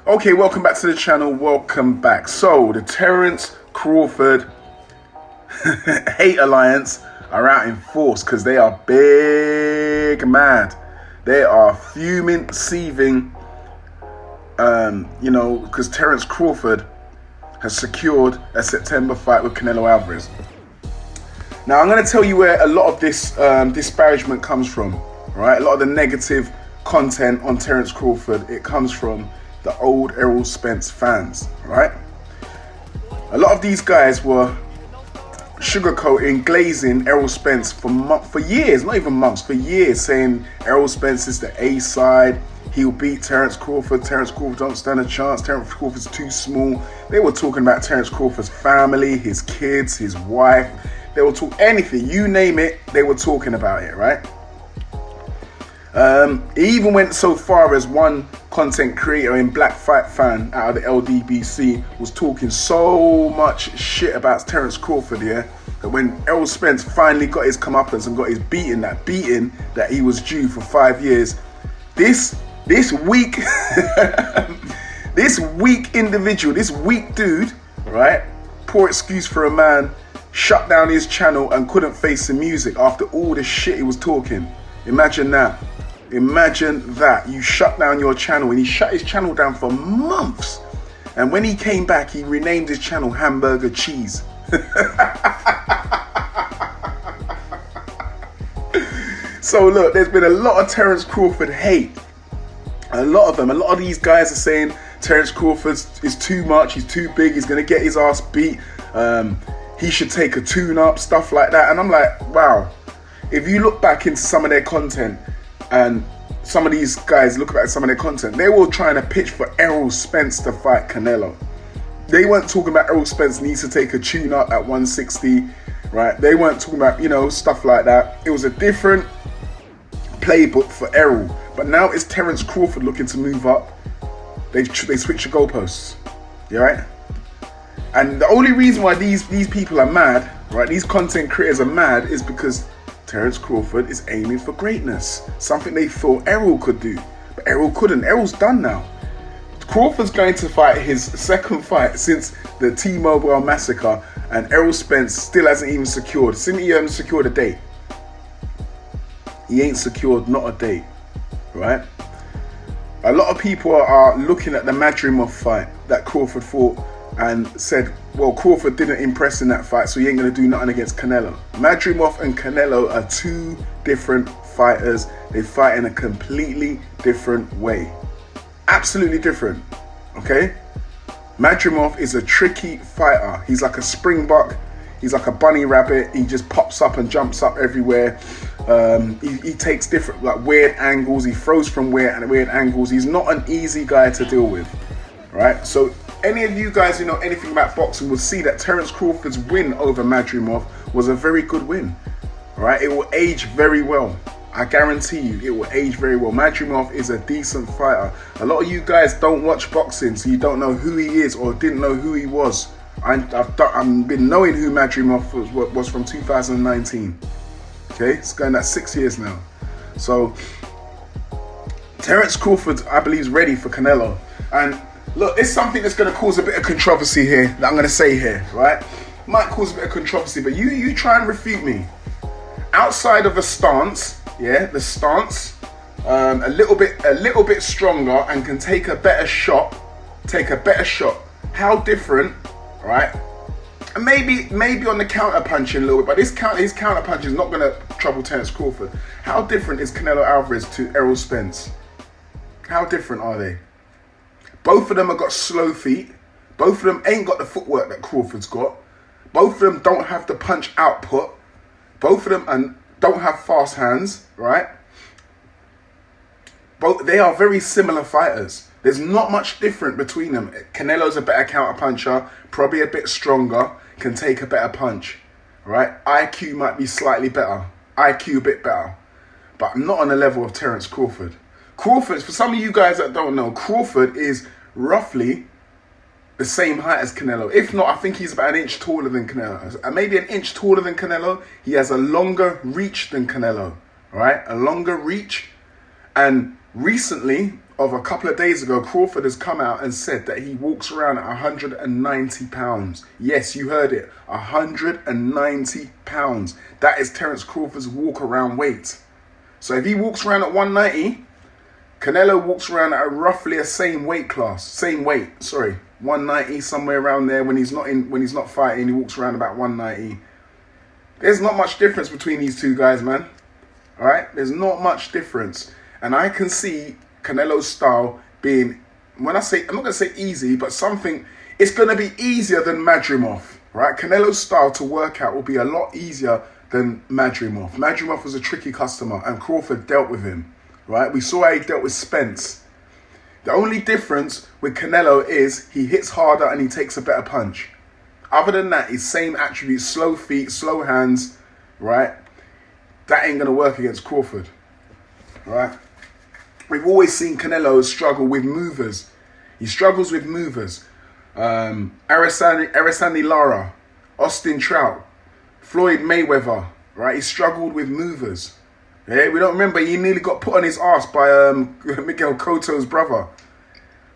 Okay, welcome back to the channel. Welcome back. So, the Terance Crawford hate alliance are out in force because they are big mad. They are fuming, seething, because Terance Crawford has secured a September fight with Canelo Alvarez. Now, I'm going to tell you where a lot of this disparagement comes from, right? A lot of the negative content on Terance Crawford, it comes from the old Errol Spence fans, right? A lot of these guys were sugarcoating, glazing Errol Spence for years, not even months, for years, saying Errol Spence is the A side. He'll beat Terance Crawford. Terance Crawford don't stand a chance. Terance Crawford's too small. They were talking about Terance Crawford's family, his kids, his wife. They were talking anything, you name it, they were talking about it, right? It even went so far as one content creator in Black Fight Fan out of the LDBC was talking so much shit about Terance Crawford, yeah, that when Errol Spence finally got his comeuppance and got his beating that he was due for 5 years, this weak this weak individual, this weak dude, right, poor excuse for a man, shut down his channel and couldn't face the music after all the shit he was talking. Imagine that. Imagine that. You shut down your channel, and he shut his channel down for months. And when he came back, he renamed his channel Hamburger Cheese. So look, there's been a lot of Terance Crawford hate. A lot of them. A lot of these guys are saying Terance Crawford is too much. He's too big. He's going to get his ass beat. He should take a tune-up, stuff like that. And I'm like, wow. If you look back into some of their content, and some of these guys look at some of their content, they were trying to pitch for Errol Spence to fight Canelo. They weren't talking about Errol Spence needs to take a tune-up at 160, right? They weren't talking about, stuff like that. It was a different playbook for Errol. But now it's Terance Crawford looking to move up. They switch the goalposts, you right? And the only reason why these people are mad, right, these content creators are mad, is because Terance Crawford is aiming for greatness. Something they thought Errol could do, but Errol couldn't. Errol's done now. Crawford's going to fight his second fight since the T-Mobile massacre, and Errol Spence still hasn't even secured. Since he hasn't secured a date. He ain't secured not a date, right? A lot of people are looking at the Madrimov fight that Crawford fought and said, well, Crawford didn't impress in that fight, so he ain't going to do nothing against Canelo. Madrimov and Canelo are two different fighters. They fight in a completely different way. Absolutely different, okay? Madrimov is a tricky fighter. He's like a springbok. He's like a bunny rabbit. He just pops up and jumps up everywhere. He takes different, like, weird angles. He throws from weird angles. He's not an easy guy to deal with, right? So any of you guys who know anything about boxing will see that Terance Crawford's win over Madrimov was a very good win, right? It will age very well. I guarantee you, it will age very well. Madrimov is a decent fighter. A lot of you guys don't watch boxing, so you don't know who he is or didn't know who he was. I've been knowing who Madrimov was from 2019. Okay, it's going at 6 years now. So Terance Crawford, I believe, is ready for Canelo. And look, it's something that's going to cause a bit of controversy here, that I'm going to say here, right? Might cause a bit of controversy, but you try and refute me. Outside of a stance, yeah, the stance, a little bit stronger and can take a better shot. How different, right? And maybe on the counter punching a little bit, but his counter punch is not going to trouble Terance Crawford. How different is Canelo Alvarez to Errol Spence? How different are they? Both of them have got slow feet. Both of them ain't got the footwork that Crawford's got. Both of them don't have the punch output. Both of them don't have fast hands, right? They are very similar fighters. There's not much different between them. Canelo's a better counter puncher, probably a bit stronger, can take a better punch, right? IQ might be slightly better. IQ a bit better. But not on the level of Terance Crawford. Crawford, for some of you guys that don't know, Crawford is roughly the same height as Canelo. If not, I think he's about an inch taller than Canelo. And maybe an inch taller than Canelo. He has a longer reach than Canelo, right? A longer reach. And recently, of a couple of days ago, Crawford has come out and said that he walks around at 190 pounds. Yes, you heard it, 190 pounds. That is Terance Crawford's walk around weight. So if he walks around at 190, Canelo walks around at roughly a same weight class, same weight, sorry, 190, somewhere around there. When he's not fighting, he walks around about 190. There's not much difference between these two guys, man. All right, there's not much difference, and I can see Canelo's style being, when I say, I'm not gonna say easy, but something, it's gonna be easier than Madrimov, right? Canelo's style to work out will be a lot easier than Madrimov. Madrimov was a tricky customer, and Crawford dealt with him, right? We saw how he dealt with Spence. The only difference with Canelo is he hits harder and he takes a better punch. Other than that, his same attributes, slow feet, slow hands, right? That ain't gonna work against Crawford, right? We've always seen Canelo struggle with movers. He struggles with movers. Araceli Lara, Austin Trout, Floyd Mayweather, right? He struggled with movers. Yeah, we don't remember, he nearly got put on his ass by Miguel Cotto's brother.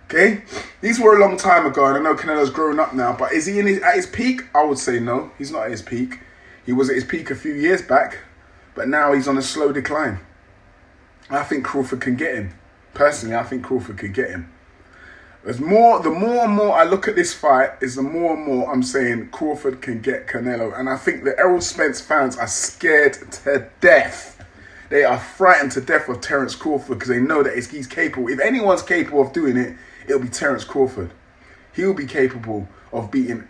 Okay? These were a long time ago, and I know Canelo's grown up now, but is he at his peak? I would say no, he's not at his peak. He was at his peak a few years back, but now he's on a slow decline. I think Crawford can get him. Personally, I think Crawford could get him. The more and more I look at this fight, is the more and more I'm saying Crawford can get Canelo. And I think the Errol Spence fans are scared to death. They are frightened to death of Terance Crawford because they know that he's capable. If anyone's capable of doing it, it'll be Terance Crawford. He'll be capable of beating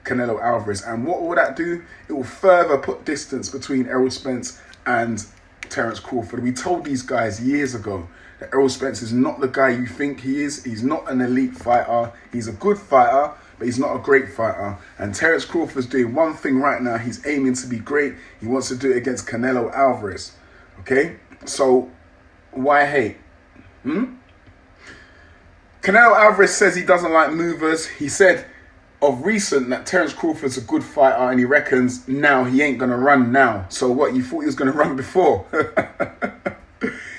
Canelo Alvarez. And what will that do? It will further put distance between Errol Spence and Terance Crawford. We told these guys years ago that Errol Spence is not the guy you think he is. He's not an elite fighter. He's a good fighter, but he's not a great fighter. And Terance Crawford's doing one thing right now. He's aiming to be great. He wants to do it against Canelo Alvarez. Okay? So, why hate? Canelo Alvarez says he doesn't like movers. He said of recent that Terance Crawford's a good fighter and he reckons now he ain't going to run now. So what, you thought he was going to run before?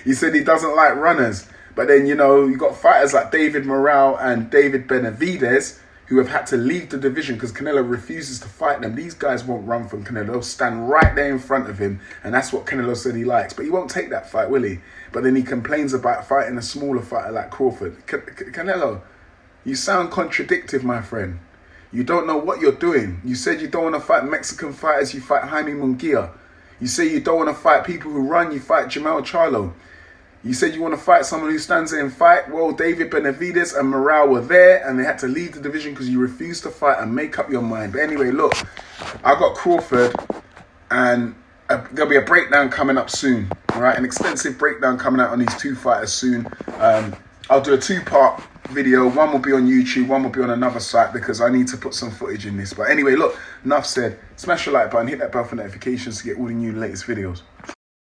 He said he doesn't like runners. But then, you know, you got fighters like David Morrell and David Benavidez who have had to leave the division because Canelo refuses to fight them. These guys won't run from Canelo. They'll stand right there in front of him. And that's what Canelo said he likes. But he won't take that fight, will he? But then he complains about fighting a smaller fighter like Crawford. Canelo, you sound contradictive, my friend. You don't know what you're doing. You said you don't want to fight Mexican fighters, you fight Jaime Munguia. You say you don't want to fight people who run, you fight Jamel Charlo. You said you want to fight someone who stands there and fight. Well, David Benavidez and Morrell were there and they had to leave the division because you refused to fight and make up your mind. But anyway, look, I got Crawford and there'll be a breakdown coming up soon. All right, an extensive breakdown coming out on these two fighters soon. I'll do a two-part video. One will be on YouTube, one will be on another site because I need to put some footage in this. But anyway, look, enough said. Smash the like button, hit that bell for notifications to get all the new latest videos.